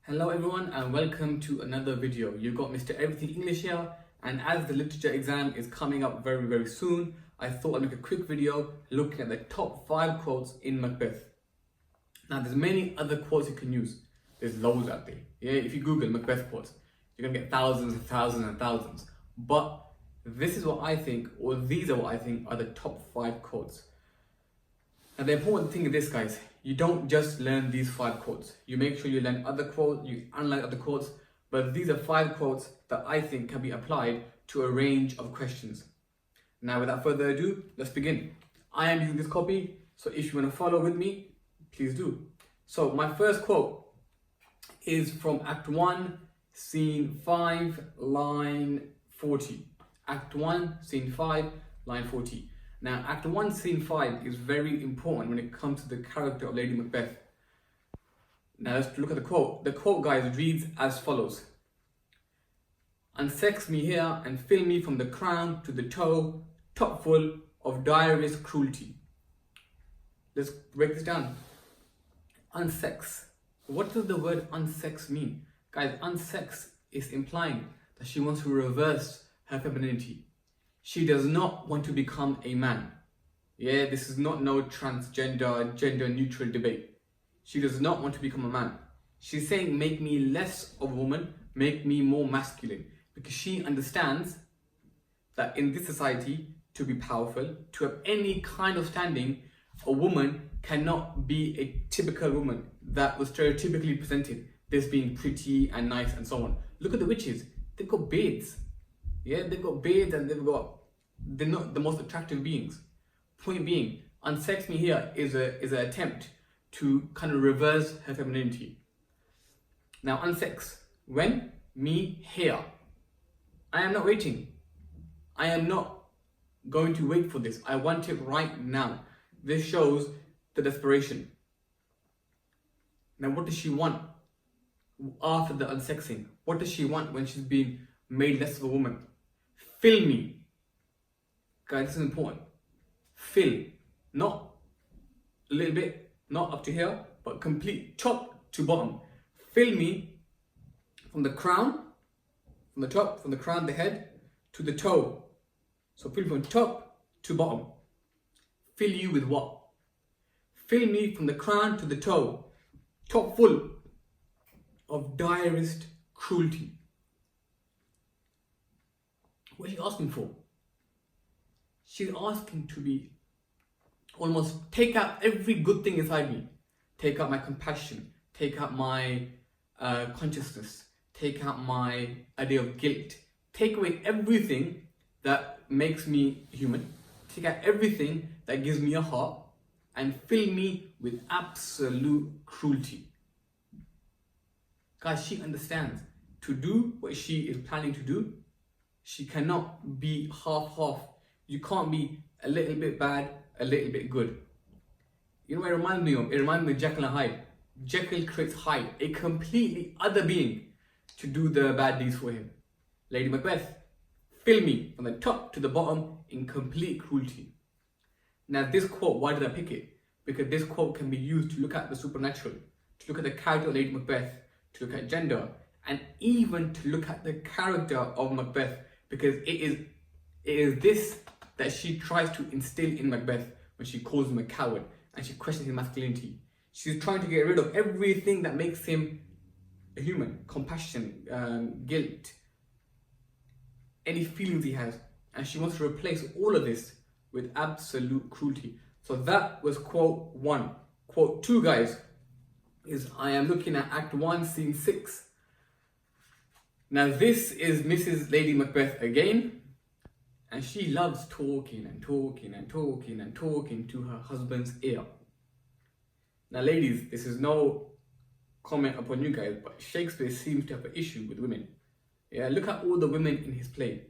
Hello everyone and welcome to another video. You've got Mr. Eveything English here, and as the literature exam is coming up very soon, I thought I'd make a quick video looking at the top 5 quotes in Macbeth. Now there's many other quotes you can use. There's loads out there. Yeah, if you Google Macbeth quotes, you're gonna get thousands and thousands and thousands. But this is what I think, or these are what I think are the top 5 quotes. Now the important thing is this, guys. You don't just learn these 5 quotes. You make sure you learn other quotes, you analyze other quotes, but these are 5 quotes that I think can be applied to a range of questions. Now without further ado, let's begin. I am using this copy, so if you want to follow with me, please do. So my first quote is from Act 1, Scene 5, line 40. Act 1, Scene 5, line 40. Now, Act 1, Scene 5 is very important when it comes to the character of Lady Macbeth. Now, let's look at the quote. The quote, guys, reads as follows. Unsex me here and fill me from the crown to the toe, top full of direst cruelty. Let's break this down. Unsex. What does the word unsex mean? Guys, unsex is implying that she wants to reverse her femininity. She does not want to become a man. Yeah, this is not no transgender, gender neutral debate. She does not want to become a man. She's saying make me less of a woman, make me more masculine. Because she understands that in this society, to be powerful, to have any kind of standing, a woman cannot be a typical woman that was stereotypically presented, this being pretty and nice and so on. Look at the witches, they've got beards. Yeah, they've got beards and they're not the most attractive beings. Point being, unsex me here is an attempt to kind of reverse her femininity. Now, unsex, when? Me here. I am not waiting. I am not going to wait for this. I want it right now. This shows the desperation. Now, what does she want after the unsexing? What does she want when she's been made less of a woman? Fill me. Guys, this is important. Fill. Not a little bit, not up to here, but complete top to bottom. Fill me from the crown, from the top, from the crown, the head, to the toe. So fill from top to bottom. Fill you with what? Fill me from the crown to the toe, top full of direst cruelty. What are you asking for? She's asking to be almost take out every good thing inside me. Take out my compassion. Take out my consciousness. Take out my idea of guilt. Take away everything that makes me human. Take out everything that gives me a heart and fill me with absolute cruelty. Guys, she understands to do what she is planning to do. She cannot be half-half. You can't be a little bit bad, a little bit good. You know what it reminds me of? It reminds me of Jekyll and Hyde. Jekyll creates Hyde, a completely other being, to do the bad deeds for him. Lady Macbeth, fill me from the top to the bottom in complete cruelty. Now this quote, why did I pick it? Because this quote can be used to look at the supernatural, to look at the character of Lady Macbeth, to look at gender, and even to look at the character of Macbeth, because it is this that she tries to instill in Macbeth when she calls him a coward and she questions his masculinity. She's trying to get rid of everything that makes him a human, compassion, guilt, any feelings he has, and she wants to replace all of this with absolute cruelty. So that was quote 1. Quote 2, guys, is I am looking at Act 1, Scene 6. Now this is Mrs. Lady Macbeth again. And she loves talking and talking and talking and talking to her husband's ear. Now ladies, this is no comment upon you guys, but Shakespeare seems to have an issue with women. Yeah, look at all the women in his play.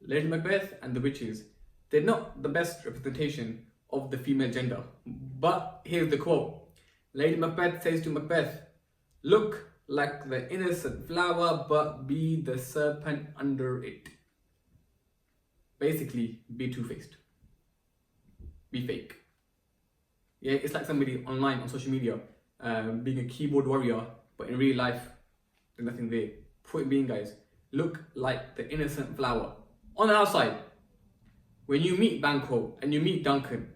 Lady Macbeth and the witches. They're not the best representation of the female gender. But here's the quote. Lady Macbeth says to Macbeth, look like the innocent flower, but be the serpent under it. Basically, be two-faced. Be fake. Yeah, it's like somebody online on social media being a keyboard warrior, but in real life, there's nothing there. Point being, guys, look like the innocent flower. On the outside, when you meet Banquo and you meet Duncan,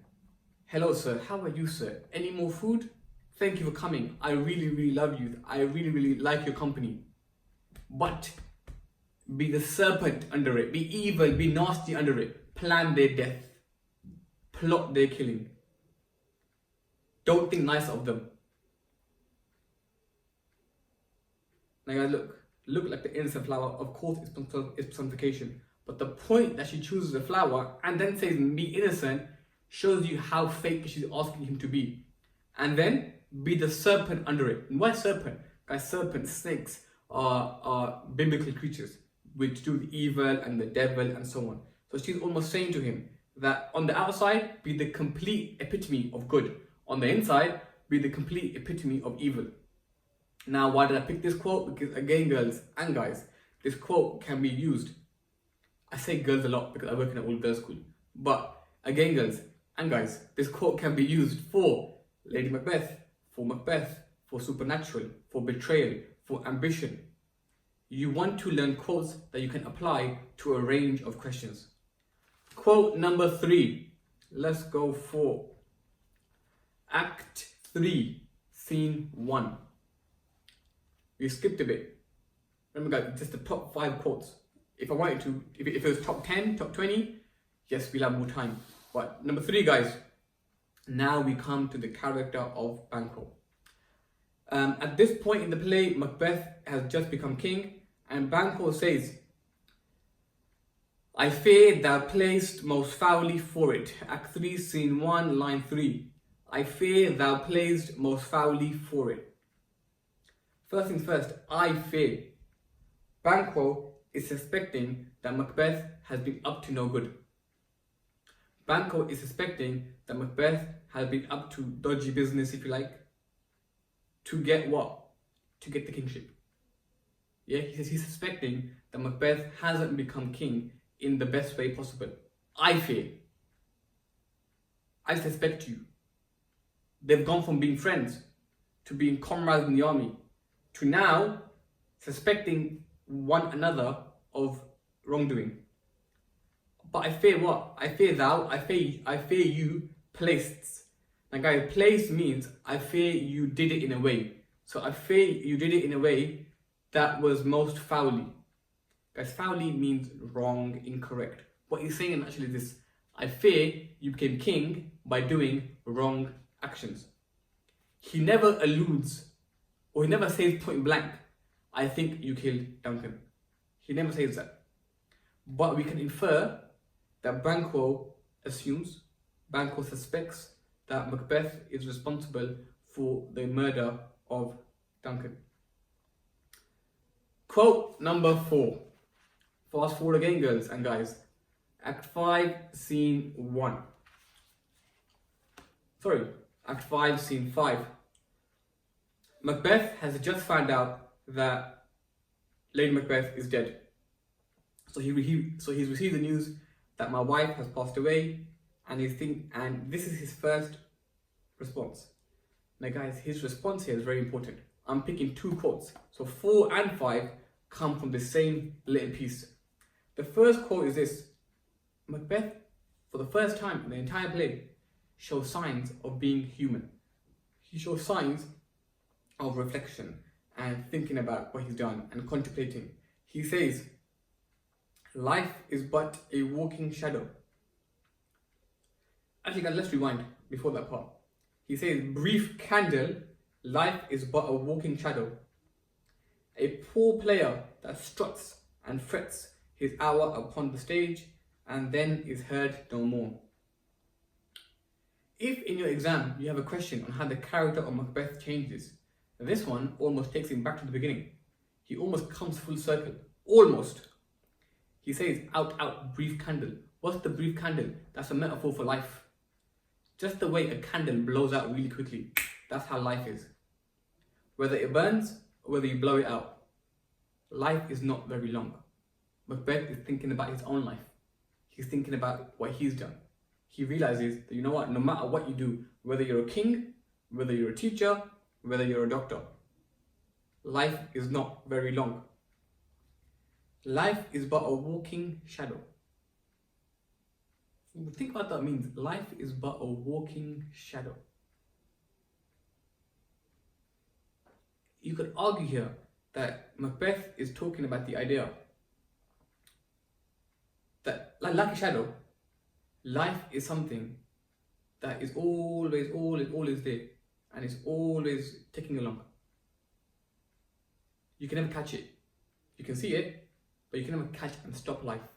hello sir, how are you sir? Any more food? Thank you for coming. I really, really love you. I really, really like your company. But be the serpent under it. Be evil, be nasty under it. Plan their death. Plot their killing. Don't think nice of them. Now guys, look like the innocent flower. Of course it's personification. But the point that she chooses a flower and then says be innocent shows you how fake she's asking him to be. And then be the serpent under it. And why serpent? Guys, serpents, snakes are biblical creatures which do the evil and the devil and so on. So she's almost saying to him that on the outside, be the complete epitome of good. On the inside, be the complete epitome of evil. Now, why did I pick this quote? Because again, girls and guys, this quote can be used. I say girls a lot because I work in an all-girls school. But again, girls and guys, this quote can be used for Lady Macbeth, for Supernatural, for betrayal, for ambition. You want to learn quotes that you can apply to a range of questions. Quote number 3. Let's go for Act 3, Scene 1. We skipped a bit. Remember guys, just the top 5 quotes. If I wanted to, if it was top 10, top 20, yes, we'll have more time. But number 3, guys, now we come to the character of Banquo. At this point in the play, Macbeth has just become king, and Banquo says, I fear thou playest most foully for it. Act 3, Scene 1, line 3. I fear thou playest most foully for it. First things first, I fear. Banquo is suspecting that Macbeth has been up to no good. Banquo is suspecting that Macbeth has been up to dodgy business, if you like. To get what? To get the kingship. Yeah, he says he's suspecting that Macbeth hasn't become king in the best way possible. I fear. I suspect you. They've gone from being friends to being comrades in the army to now suspecting one another of wrongdoing. But I fear what? I fear thou, I fear you placed. Now guys, place means I fear you did it in a way. So I fear you did it in a way that was most foully. Guys, foully means wrong, incorrect. What he's saying actually is this: I fear you became king by doing wrong actions. He never alludes, or he never says point blank, I think you killed Duncan. He never says that. But we can infer that Banquo suspects that Macbeth is responsible for the murder of Duncan. Quote number 4. Fast forward again, girls and guys. Act 5, Scene 1. Act 5, Scene 5. Macbeth has just found out that Lady Macbeth is dead. So he's received the news that my wife has passed away, and this is his first response. Now guys, his response here is very important. I'm picking 2 quotes. So 4 and 5 come from the same little piece. The first quote is this: Macbeth, for the first time in the entire play, shows signs of being human. He shows signs of reflection and thinking about what he's done and contemplating. He says, life is but a walking shadow. Actually guys, let's rewind before that part. He says, brief candle, life is but a walking shadow. A poor player that struts and frets his hour upon the stage and then is heard no more. If in your exam you have a question on how the character of Macbeth changes, this one almost takes him back to the beginning. He almost comes full circle. Almost. He says, out, brief candle. What's the brief candle? That's a metaphor for life. Just the way a candle blows out really quickly. That's how life is. Whether it burns or whether you blow it out, life is not very long. Macbeth is thinking about his own life. He's thinking about what he's done. He realizes that, you know what, no matter what you do, whether you're a king, whether you're a teacher, whether you're a doctor, life is not very long. Life is but a walking shadow. Think what that means. Life is but a walking shadow. You could argue here that Macbeth is talking about the idea that, like a shadow, life is something that is always there, and it's always ticking along. You can never catch it. You can see it, but you can never catch and stop life.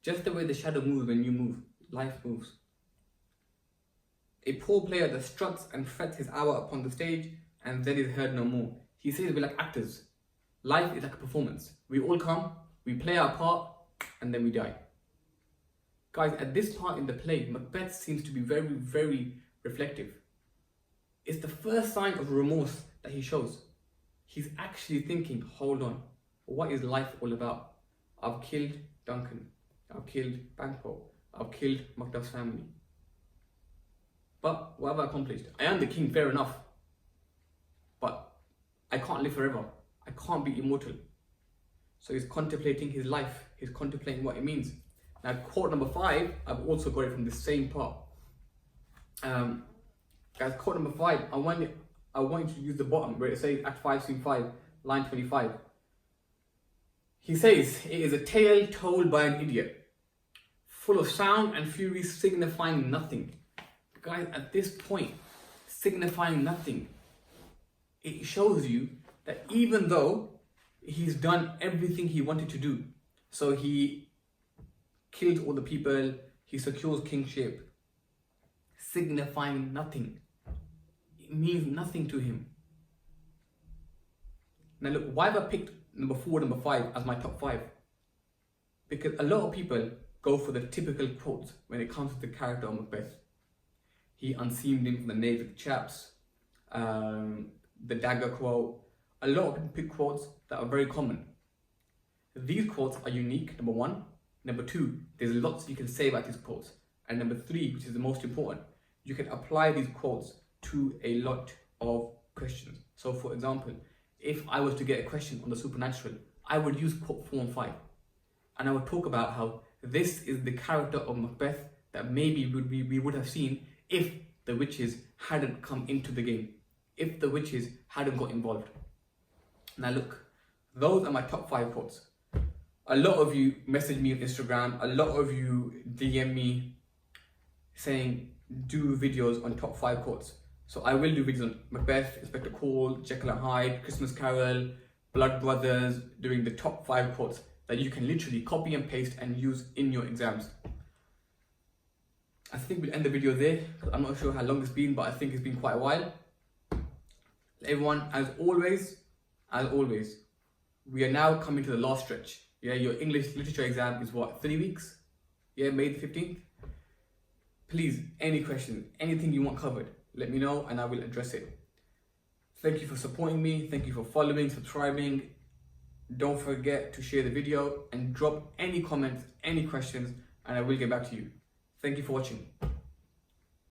Just the way the shadow moves when you move, life moves. A poor player that struts and frets his hour upon the stage and then is heard no more. He says we're like actors. Life is like a performance. We all come, we play our part, and then we die. Guys, at this part in the play, Macbeth seems to be very reflective. It's the first sign of remorse that he shows. He's actually thinking, hold on, what is life all about? I've killed Duncan. I've killed Banquo. I've killed Macduff's family. But what have I accomplished? I am the king, fair enough. But I can't live forever. I can't be immortal. So he's contemplating his life. He's contemplating what it means. Now, quote number 5, I've also got it from the same part. Guys, quote number 5, I want you to use the bottom where it says Act 5, Scene 5, line 25. He says, it is a tale told by an idiot, full of sound and fury signifying nothing. Guys, at this point, signifying nothing, it shows you that even though he's done everything he wanted to do, so he kills all the people, he secures kingship, signifying nothing. It means nothing to him. Now look, why have I picked number 4, number 5 as my top 5? Because a lot of people go for the typical quotes when it comes to the character of Macbeth. He unseamed him from the naked chaps, the dagger quote. A lot of people pick quotes that are very common. These quotes are unique, number 1. Number 2, there's lots you can say about these quotes. And number 3, which is the most important, you can apply these quotes to a lot of questions. So for example, if I was to get a question on the supernatural, I would use quote 4 and 5. And I would talk about how this is the character of Macbeth that maybe we would have seen if the witches hadn't come into the game, if the witches hadn't got involved. Now look, those are my top 5 quotes. A lot of you message me on Instagram, a lot of you DM me saying do videos on top 5 quotes. So I will do videos on Macbeth, Inspector Call, Jekyll and Hyde, Christmas Carol, Blood Brothers, doing the top 5 quotes that you can literally copy and paste and use in your exams. I think we'll end the video there, because I'm not sure how long it's been, but I think it's been quite a while. Everyone, as always, we are now coming to the last stretch. Yeah, your English literature exam is what, 3 weeks? Yeah, May the 15th. Please, any questions, anything you want covered, let me know and I will address it. Thank you for supporting me. Thank you for following, subscribing. Don't forget to share the video and drop any comments, any questions, and I will get back to you. Thank you for watching.